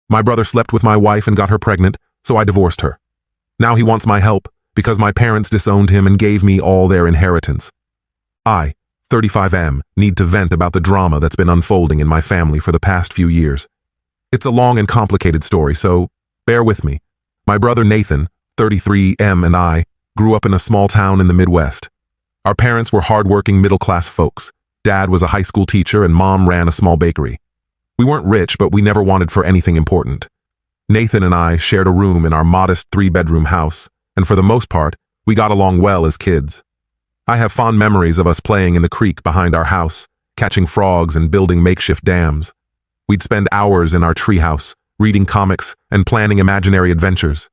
My brother slept with my wife and got her pregnant, so I divorced her. Now he wants my help because my parents disowned him and gave me all their inheritance. I, 35M, need to vent about the drama that's been unfolding in my family for the past few years. It's a long and complicated story, so bear with me. My brother Nathan, 33M, and I grew up in a small town in the Midwest. Our parents were hardworking middle-class folks. Dad was a high school teacher and Mom ran a small bakery. We weren't rich, but we never wanted for anything important. Nathan and I shared a room in our modest 3-bedroom house, and for the most part, we got along well as kids. I have fond memories of us playing in the creek behind our house, catching frogs and building makeshift dams. We'd spend hours in our treehouse, reading comics and planning imaginary adventures.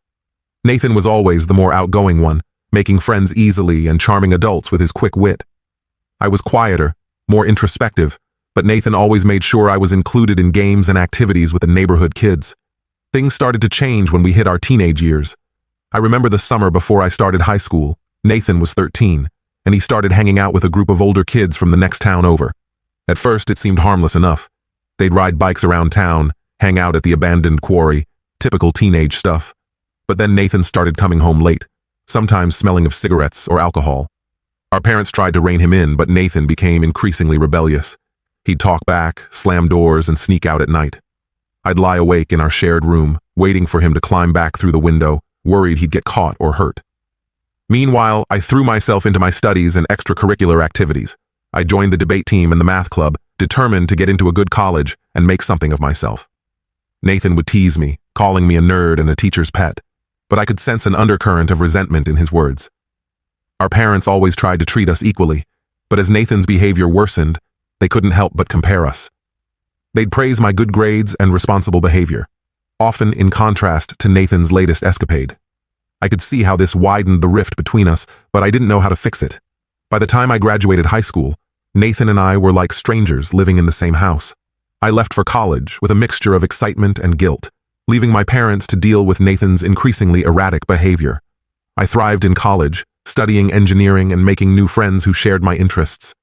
Nathan was always the more outgoing one, making friends easily and charming adults with his quick wit. I was quieter, more introspective, but Nathan always made sure I was included in games and activities with the neighborhood kids. Things started to change when we hit our teenage years. I remember the summer before I started high school. Nathan was 13, and he started hanging out with a group of older kids from the next town over. At first, it seemed harmless enough. They'd ride bikes around town, hang out at the abandoned quarry, typical teenage stuff. But then Nathan started coming home late, sometimes smelling of cigarettes or alcohol. Our parents tried to rein him in, but Nathan became increasingly rebellious. He'd talk back, slam doors, and sneak out at night. I'd lie awake in our shared room, waiting for him to climb back through the window, worried he'd get caught or hurt. Meanwhile, I threw myself into my studies and extracurricular activities. I joined the debate team and the math club, determined to get into a good college and make something of myself. Nathan would tease me, calling me a nerd and a teacher's pet, but I could sense an undercurrent of resentment in his words. Our parents always tried to treat us equally, but as Nathan's behavior worsened, they couldn't help but compare us. They'd praise my good grades and responsible behavior, often in contrast to Nathan's latest escapade. I could see how this widened the rift between us, but I didn't know how to fix it. By the time I graduated high school, Nathan and I were like strangers living in the same house. I left for college with a mixture of excitement and guilt, leaving my parents to deal with Nathan's increasingly erratic behavior. I thrived in college, studying engineering and making new friends who shared my interests.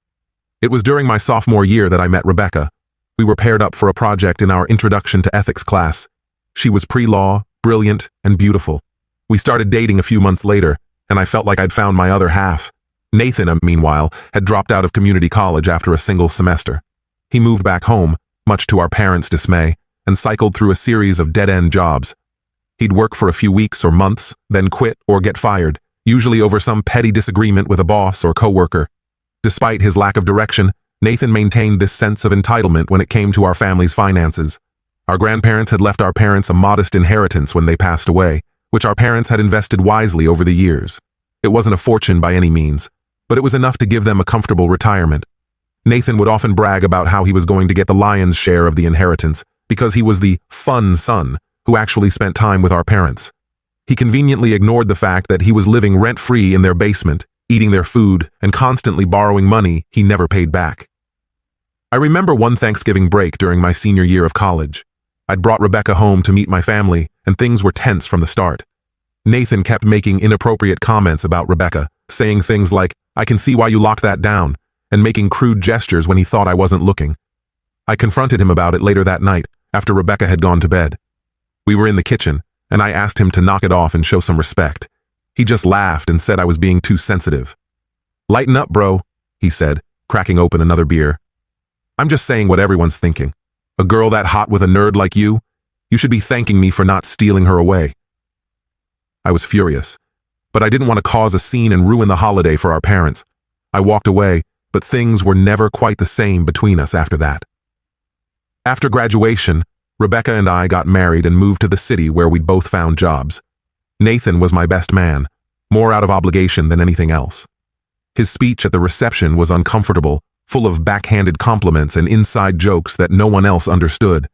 It was during my sophomore year that I met Rebecca. We were paired up for a project in our Introduction to Ethics class. She was pre-law, brilliant, and beautiful. We started dating a few months later, and I felt like I'd found my other half. Nathan, meanwhile, had dropped out of community college after a single semester. He moved back home, much to our parents' dismay, and cycled through a series of dead-end jobs. He'd work for a few weeks or months, then quit or get fired, usually over some petty disagreement with a boss or coworker. Despite his lack of direction, Nathan maintained this sense of entitlement when it came to our family's finances. Our grandparents had left our parents a modest inheritance when they passed away, which our parents had invested wisely over the years. It wasn't a fortune by any means, but it was enough to give them a comfortable retirement. Nathan would often brag about how he was going to get the lion's share of the inheritance because he was the fun son who actually spent time with our parents. He conveniently ignored the fact that he was living rent-free in their basement, eating their food, and constantly borrowing money he never paid back. I remember one Thanksgiving break during my senior year of college. I'd brought Rebecca home to meet my family, and things were tense from the start. Nathan kept making inappropriate comments about Rebecca, saying things like, "I can see why you locked that down," and making crude gestures when he thought I wasn't looking. I confronted him about it later that night, after Rebecca had gone to bed. We were in the kitchen, and I asked him to knock it off and show some respect. He just laughed and said I was being too sensitive. "Lighten up, bro," he said, cracking open another beer. "I'm just saying what everyone's thinking. A girl that hot with a nerd like you? You should be thanking me for not stealing her away." I was furious, but I didn't want to cause a scene and ruin the holiday for our parents. I walked away, but things were never quite the same between us after that. After graduation, Rebecca and I got married and moved to the city where we'd both found jobs. Nathan was my best man, more out of obligation than anything else. His speech at the reception was uncomfortable, full of backhanded compliments and inside jokes that no one else understood.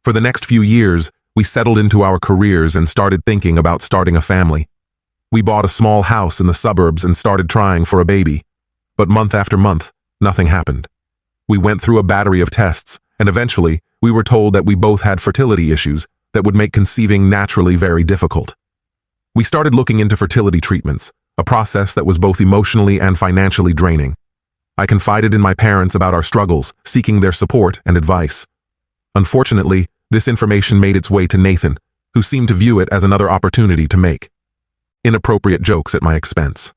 For the next few years, we settled into our careers and started thinking about starting a family. We bought a small house in the suburbs and started trying for a baby. But month after month, nothing happened. We went through a battery of tests, and eventually, we were told that we both had fertility issues that would make conceiving naturally very difficult. We started looking into fertility treatments, a process that was both emotionally and financially draining. I confided in my parents about our struggles, seeking their support and advice. Unfortunately, This information made its way to Nathan, who seemed to view it as another opportunity to make inappropriate jokes at my expense.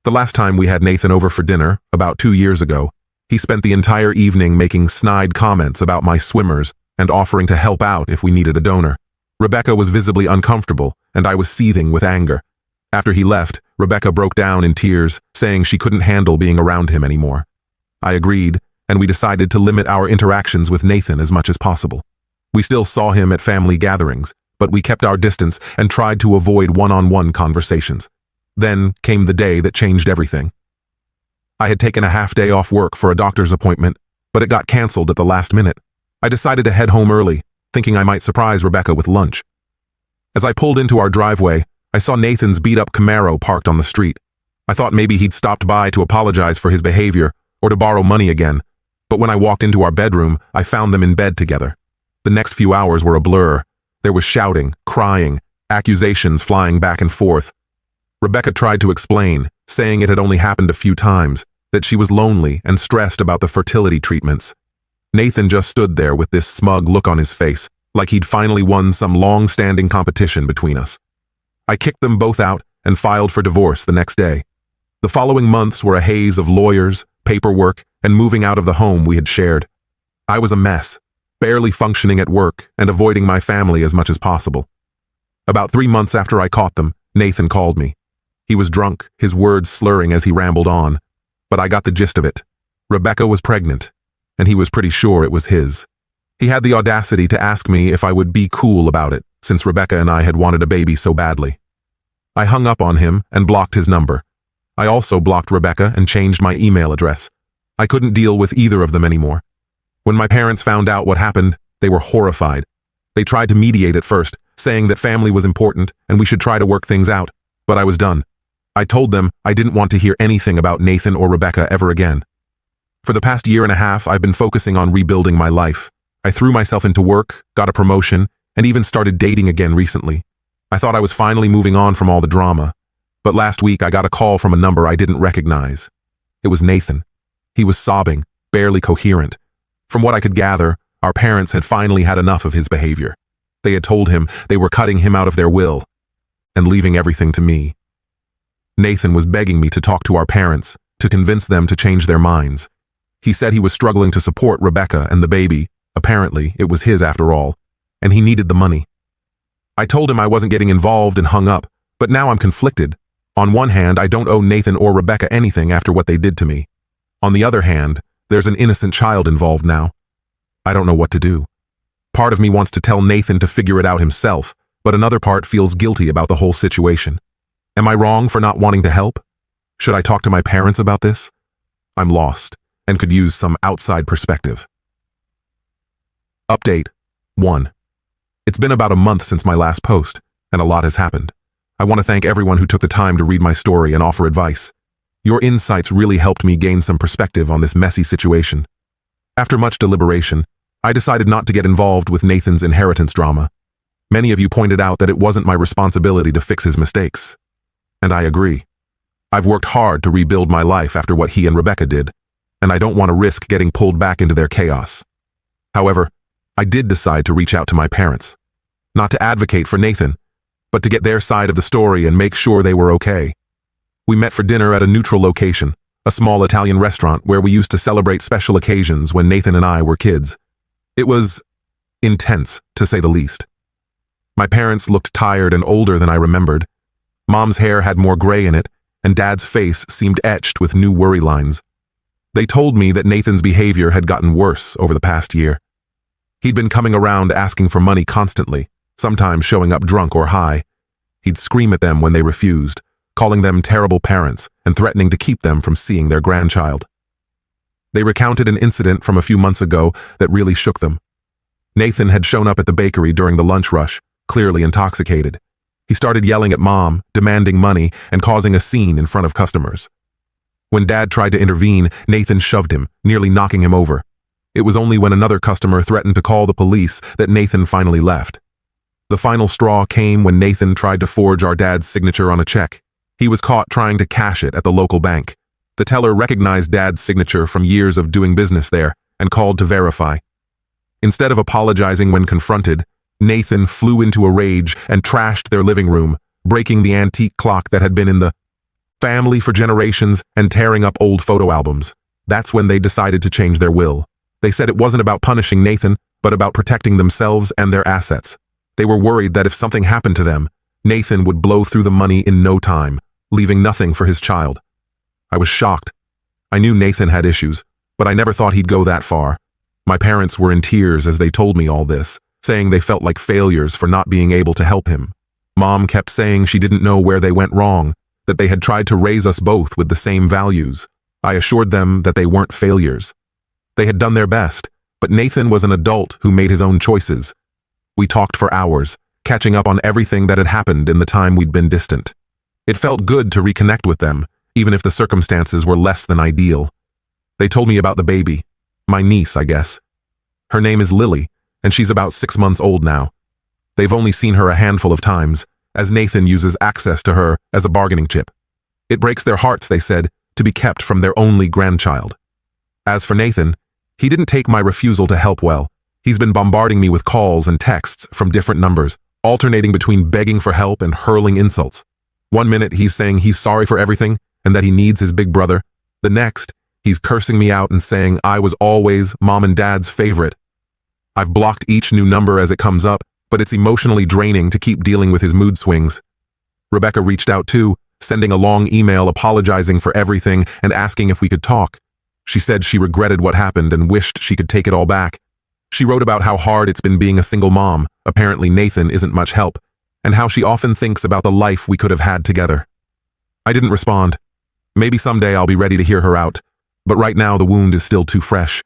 The last time we had Nathan over for dinner, about 2 years ago, he spent the entire evening making snide comments about my swimmers and offering to help out if we needed a donor. Rebecca was visibly uncomfortable, and I was seething with anger. After he left, Rebecca broke down in tears, saying she couldn't handle being around him anymore. I agreed, and we decided to limit our interactions with Nathan as much as possible. We still saw him at family gatherings, but we kept our distance and tried to avoid one-on-one conversations. Then came the day that changed everything. I had taken a half-day off work for a doctor's appointment, but it got canceled at the last minute. I decided to head home early, thinking I might surprise Rebecca with lunch. As I pulled into our driveway, I saw Nathan's beat-up Camaro parked on the street. I thought maybe he'd stopped by to apologize for his behavior or to borrow money again, but when I walked into our bedroom, I found them in bed together. The next few hours were a blur. There was shouting, crying, accusations flying back and forth. Rebecca tried to explain, saying it had only happened a few times, that she was lonely and stressed about the fertility treatments. Nathan just stood there with this smug look on his face, like he'd finally won some long-standing competition between us. I kicked them both out and filed for divorce the next day. The following months were a haze of lawyers, paperwork, and moving out of the home we had shared. I was a mess, barely functioning at work and avoiding my family as much as possible. About 3 months after I caught them, Nathan called me. He was drunk, his words slurring as he rambled on, but I got the gist of it. Rebecca was pregnant, and he was pretty sure it was his. He had the audacity to ask me if I would be cool about it, since Rebecca and I had wanted a baby so badly. I hung up on him and blocked his number. I also blocked Rebecca and changed my email address. I couldn't deal with either of them anymore. When my parents found out what happened, they were horrified. They tried to mediate at first, saying that family was important and we should try to work things out, but I was done. I told them I didn't want to hear anything about Nathan or Rebecca ever again. For the past 1.5 years, I've been focusing on rebuilding my life. I threw myself into work, got a promotion, and even started dating again recently. I thought I was finally moving on from all the drama. But last week I got a call from a number I didn't recognize. It was Nathan. He was sobbing, barely coherent. From what I could gather, our parents had finally had enough of his behavior. They had told him they were cutting him out of their will and leaving everything to me. Nathan was begging me to talk to our parents, to convince them to change their minds. He said he was struggling to support Rebecca and the baby. Apparently, it was his after all, and he needed the money. I told him I wasn't getting involved and hung up, but now I'm conflicted. On one hand, I don't owe Nathan or Rebecca anything after what they did to me. On the other hand, there's an innocent child involved now. I don't know what to do. Part of me wants to tell Nathan to figure it out himself, but another part feels guilty about the whole situation. Am I wrong for not wanting to help? Should I talk to my parents about this? I'm lost and could use some outside perspective. Update 1. It's been about a month since my last post, and a lot has happened. I want to thank everyone who took the time to read my story and offer advice. Your insights really helped me gain some perspective on this messy situation. After much deliberation, I decided not to get involved with Nathan's inheritance drama. Many of you pointed out that it wasn't my responsibility to fix his mistakes. And I agree. I've worked hard to rebuild my life after what he and Rebecca did, and I don't want to risk getting pulled back into their chaos. However, I did decide to reach out to my parents. Not to advocate for Nathan, but to get their side of the story and make sure they were okay. We met for dinner at a neutral location, a small Italian restaurant where we used to celebrate special occasions when Nathan and I were kids. It was intense, to say the least. My parents looked tired and older than I remembered. Mom's hair had more gray in it, and Dad's face seemed etched with new worry lines. They told me that Nathan's behavior had gotten worse over the past year. He'd been coming around asking for money constantly, sometimes showing up drunk or high. He'd scream at them when they refused, calling them terrible parents and threatening to keep them from seeing their grandchild. They recounted an incident from a few months ago that really shook them. Nathan had shown up at the bakery during the lunch rush, clearly intoxicated. He started yelling at Mom, demanding money, and causing a scene in front of customers. When Dad tried to intervene, Nathan shoved him, nearly knocking him over. It was only when another customer threatened to call the police that Nathan finally left. The final straw came when Nathan tried to forge our dad's signature on a check. He was caught trying to cash it at the local bank. The teller recognized Dad's signature from years of doing business there and called to verify. Instead of apologizing when confronted, Nathan flew into a rage and trashed their living room, breaking the antique clock that had been in the family for generations and tearing up old photo albums. That's when they decided to change their will. They said it wasn't about punishing Nathan, but about protecting themselves and their assets. They were worried that if something happened to them, Nathan would blow through the money in no time, leaving nothing for his child. I was shocked. I knew Nathan had issues, but I never thought he'd go that far. My parents were in tears as they told me all this, saying they felt like failures for not being able to help him. Mom kept saying she didn't know where they went wrong, that they had tried to raise us both with the same values. I assured them that they weren't failures. They had done their best, but Nathan was an adult who made his own choices. We talked for hours, catching up on everything that had happened in the time we'd been distant. It felt good to reconnect with them, even if the circumstances were less than ideal. They told me about the baby, my niece, I guess. Her name is Lily, and she's about 6 months old now. They've only seen her a handful of times, as Nathan uses access to her as a bargaining chip. It breaks their hearts, they said, to be kept from their only grandchild. As for Nathan, he didn't take my refusal to help well. He's been bombarding me with calls and texts from different numbers, alternating between begging for help and hurling insults. One minute he's saying he's sorry for everything and that he needs his big brother. The next, he's cursing me out and saying I was always mom and dad's favorite. I've blocked each new number as it comes up, but it's emotionally draining to keep dealing with his mood swings. Rebecca reached out too, sending a long email apologizing for everything and asking if we could talk. She said she regretted what happened and wished she could take it all back. She wrote about how hard it's been being a single mom, apparently Nathan isn't much help, and how she often thinks about the life we could have had together. I didn't respond. Maybe someday I'll be ready to hear her out, but right now the wound is still too fresh.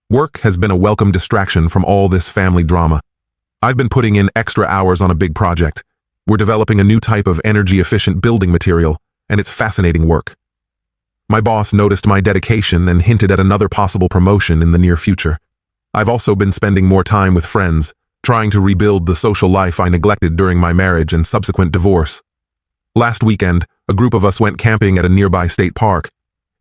Work has been a welcome distraction from all this family drama. I've been putting in extra hours on a big project. We're developing a new type of energy-efficient building material, and it's fascinating work. My boss noticed my dedication and hinted at another possible promotion in the near future. I've also been spending more time with friends, trying to rebuild the social life I neglected during my marriage and subsequent divorce. Last weekend, a group of us went camping at a nearby state park.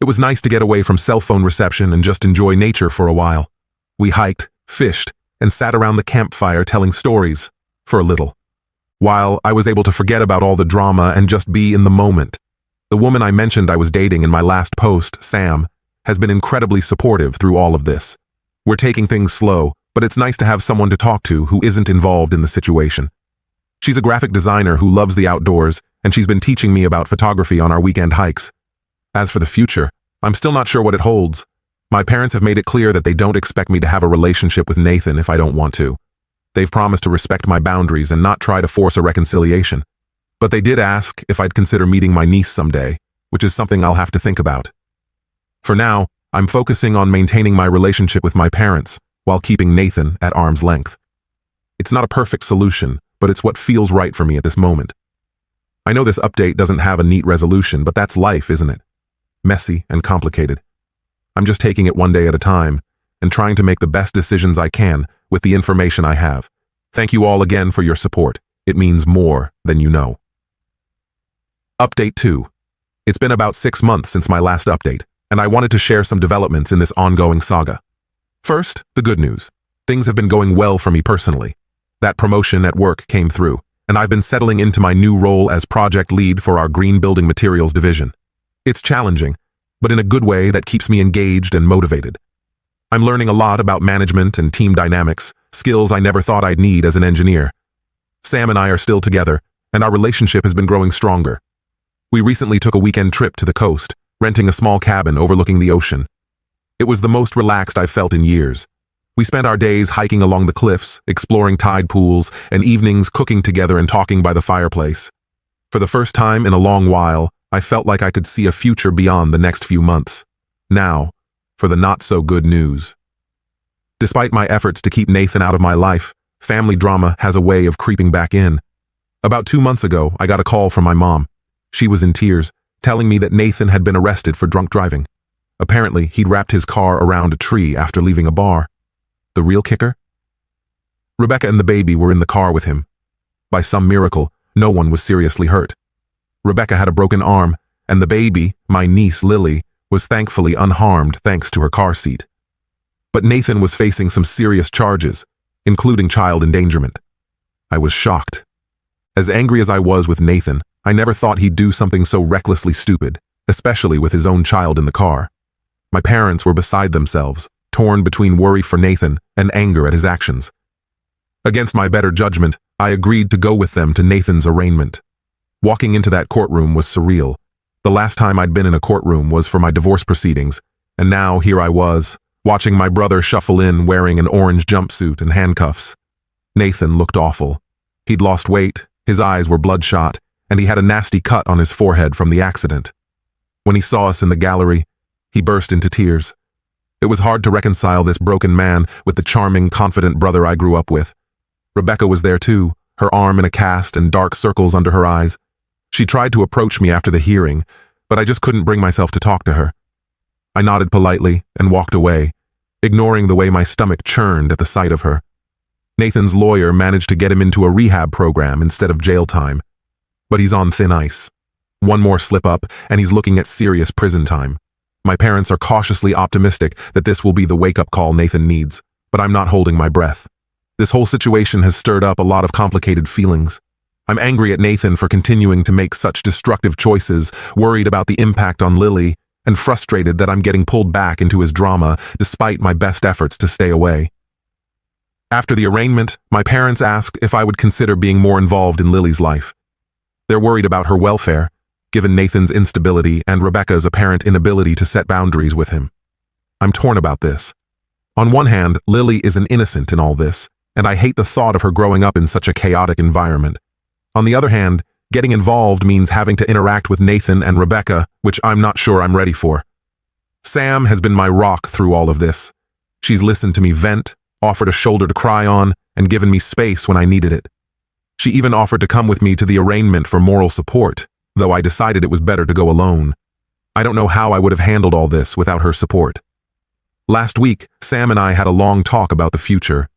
It was nice to get away from cell phone reception and just enjoy nature for a while. We hiked, fished, and sat around the campfire telling stories, for a little. While I was able to forget about all the drama and just be in the moment. The woman I mentioned I was dating in my last post, Sam, has been incredibly supportive through all of this. We're taking things slow, but it's nice to have someone to talk to who isn't involved in the situation. She's a graphic designer who loves the outdoors, and she's been teaching me about photography on our weekend hikes. As for the future, I'm still not sure what it holds. My parents have made it clear that they don't expect me to have a relationship with Nathan if I don't want to. They've promised to respect my boundaries and not try to force a reconciliation. But they did ask if I'd consider meeting my niece someday, which is something I'll have to think about. For now, I'm focusing on maintaining my relationship with my parents while keeping Nathan at arm's length. It's not a perfect solution, but it's what feels right for me at this moment. I know this update doesn't have a neat resolution, but that's life, isn't it? Messy and complicated. I'm just taking it one day at a time and trying to make the best decisions I can with the information I have. Thank you all again for your support. It means more than you know. Update 2. It's been about 6 months since my last update, and I wanted to share some developments in this ongoing saga. First, the good news. Things have been going well for me personally. That promotion at work came through, and I've been settling into my new role as project lead for our green building materials division. It's challenging, but in a good way that keeps me engaged and motivated. I'm learning a lot about management and team dynamics, skills I never thought I'd need as an engineer. Sam and I are still together, and our relationship has been growing stronger. We recently took a weekend trip to the coast, renting a small cabin overlooking the ocean. It was the most relaxed I've felt in years. We spent our days hiking along the cliffs, exploring tide pools, and evenings cooking together and talking by the fireplace. For the first time in a long while, I felt like I could see a future beyond the next few months. Now, for the not-so-good news. Despite my efforts to keep Nathan out of my life, family drama has a way of creeping back in. About 2 months ago, I got a call from my mom. She was in tears, telling me that Nathan had been arrested for drunk driving. Apparently, he'd wrapped his car around a tree after leaving a bar. The real kicker? Rebecca and the baby were in the car with him. By some miracle, no one was seriously hurt. Rebecca had a broken arm, and the baby, my niece Lily, was thankfully unharmed thanks to her car seat. But Nathan was facing some serious charges, including child endangerment. I was shocked. As angry as I was with Nathan, I never thought he'd do something so recklessly stupid, especially with his own child in the car. My parents were beside themselves, torn between worry for Nathan and anger at his actions. Against my better judgment, I agreed to go with them to Nathan's arraignment. Walking into that courtroom was surreal. The last time I'd been in a courtroom was for my divorce proceedings, and now here I was, watching my brother shuffle in wearing an orange jumpsuit and handcuffs. Nathan looked awful. He'd lost weight, his eyes were bloodshot, and he had a nasty cut on his forehead from the accident. When he saw us in the gallery, he burst into tears. It was hard to reconcile this broken man with the charming, confident brother I grew up with. Rebecca was there too, her arm in a cast and dark circles under her eyes. She tried to approach me after the hearing, but I just couldn't bring myself to talk to her. I nodded politely and walked away, ignoring the way my stomach churned at the sight of her. Nathan's lawyer managed to get him into a rehab program instead of jail time. But he's on thin ice. One more slip up, and he's looking at serious prison time. My parents are cautiously optimistic that this will be the wake-up call Nathan needs, but I'm not holding my breath. This whole situation has stirred up a lot of complicated feelings. I'm angry at Nathan for continuing to make such destructive choices, worried about the impact on Lily, and frustrated that I'm getting pulled back into his drama despite my best efforts to stay away. After the arraignment, my parents asked if I would consider being more involved in Lily's life. They're worried about her welfare, given Nathan's instability and Rebecca's apparent inability to set boundaries with him. I'm torn about this. On one hand, Lily is an innocent in all this, and I hate the thought of her growing up in such a chaotic environment. On the other hand, getting involved means having to interact with Nathan and Rebecca, which I'm not sure I'm ready for. Sam has been my rock through all of this. She's listened to me vent, offered a shoulder to cry on, and given me space when I needed it. She even offered to come with me to the arraignment for moral support, though I decided it was better to go alone. I don't know how I would have handled all this without her support. Last week, Sam and I had a long talk about the future.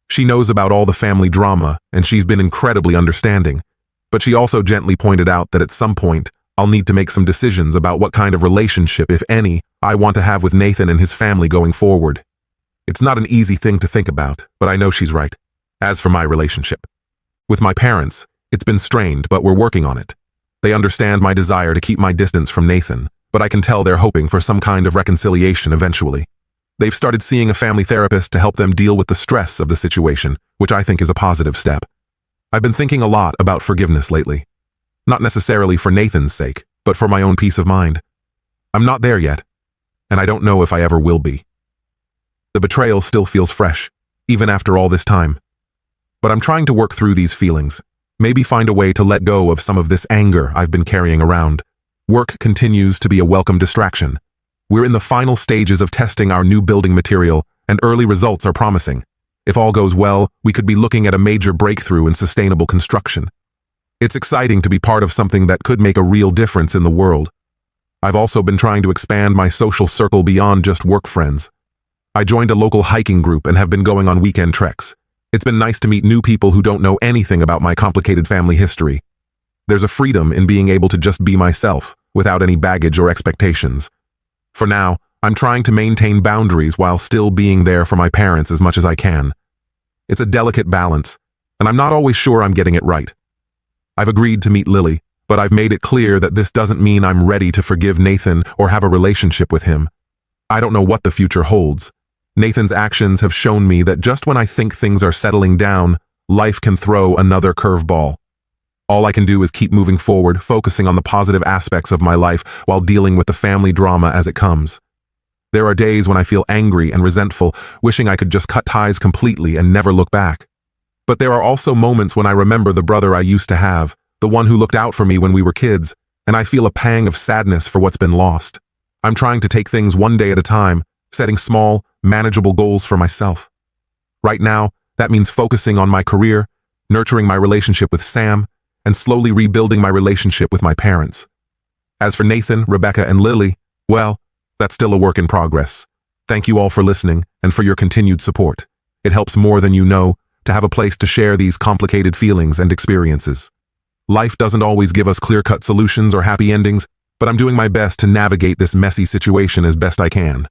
She knows about all the family drama, and she's been incredibly understanding. But she also gently pointed out that at some point, I'll need to make some decisions about what kind of relationship, if any, I want to have with Nathan and his family going forward. It's not an easy thing to think about, but I know she's right. As for my relationship with my parents, it's been strained, but we're working on it. They understand my desire to keep my distance from Nathan, but I can tell they're hoping for some kind of reconciliation eventually. They've started seeing a family therapist to help them deal with the stress of the situation, which I think is a positive step. I've been thinking a lot about forgiveness lately. Not necessarily for Nathan's sake, but for my own peace of mind. I'm not there yet, and I don't know if I ever will be. The betrayal still feels fresh, even after all this time. But I'm trying to work through these feelings, maybe find a way to let go of some of this anger I've been carrying around. Work continues to be a welcome distraction. We're in the final stages of testing our new building material, and early results are promising. If all goes well, we could be looking at a major breakthrough in sustainable construction. It's exciting to be part of something that could make a real difference in the world. I've also been trying to expand my social circle beyond just work friends. I joined a local hiking group and have been going on weekend treks. It's been nice to meet new people who don't know anything about my complicated family history. There's a freedom in being able to just be myself, without any baggage or expectations. For now, I'm trying to maintain boundaries while still being there for my parents as much as I can. It's a delicate balance, and I'm not always sure I'm getting it right. I've agreed to meet Lily, but I've made it clear that this doesn't mean I'm ready to forgive Nathan or have a relationship with him. I don't know what the future holds. Nathan's actions have shown me that just when I think things are settling down, life can throw another curveball. All I can do is keep moving forward, focusing on the positive aspects of my life while dealing with the family drama as it comes. There are days when I feel angry and resentful, wishing I could just cut ties completely and never look back. But there are also moments when I remember the brother I used to have, the one who looked out for me when we were kids, and I feel a pang of sadness for what's been lost. I'm trying to take things one day at a time, setting small, manageable goals for myself. Right now, that means focusing on my career, nurturing my relationship with Sam, and slowly rebuilding my relationship with my parents. As for Nathan, Rebecca, and Lily, well, that's still a work in progress. Thank you all for listening and for your continued support. It helps more than you know to have a place to share these complicated feelings and experiences. Life doesn't always give us clear-cut solutions or happy endings, but I'm doing my best to navigate this messy situation as best I can.